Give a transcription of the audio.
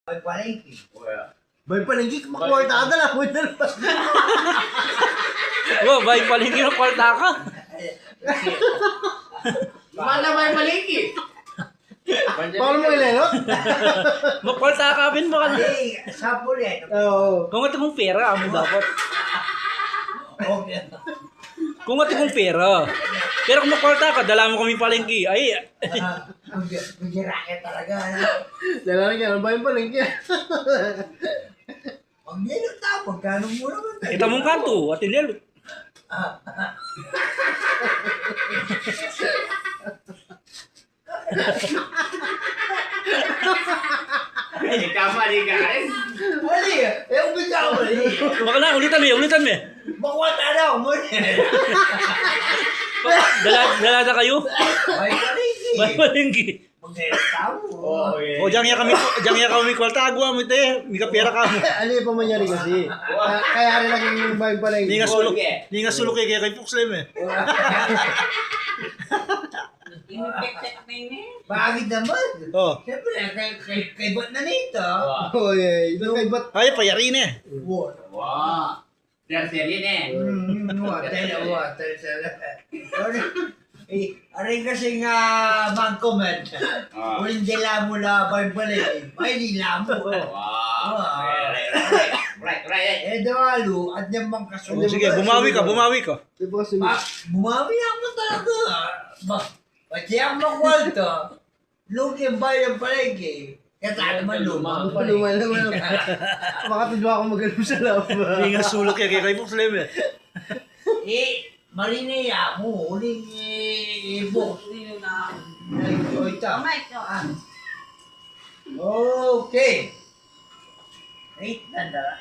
May palengke. May palengke, makwartada lang. Oh, bay palengke ng kwarta ka. Mana may palengke? Paano mo ilelot? Makwarta ka pin mo ka. Ay, sapul yan. Oo. Kung ito mong pera, amo dapat. Okay. Kung ito mong pera. Pero kung makwarta ka, dala mo kami palengke. Ay, Ang racket talaga. Dala na yan, may palengke. Ang nilot na, pagkano mo naman. kita mong kanto, at inilot. Kamali ka rin. Mali, yung bigla mali. Baka na, ulitan mo. Makwata na ako muli. Dala na kayo. May palengke. Bay palengke. Magkaya mo. O, diyan ya kami kwarta, agwa mo ite. May kapera ka mo. Ano yung pamanyari kasi? Kaya rin lang yung may palengke. Hindi nga sulok kay Puxlem eh. Bakit naman? Oh. Siyempre, kay ba't na nito? Oh, yeah. Ito kay ba't? Ay, payarin eh. Wow. Terserye na eh. Water. Aring kasi nga mag-comment. Kung hindi lang mo na balik, may nila mo. Wow. Right. Eh, dawalo, at yung mga kasunod. Sige, bumawi ka. Di ba kasi? Bumawi ako talaga. Pati ang makwalto, lugin ba yung palengke? Kaya naman lumang. Paluman naman. Makatidwa ako magaling sa loob. Hindi nga sulok kay Puxlem eh. Marineya mo, uling box. O ito. Okay. Wait, nandara.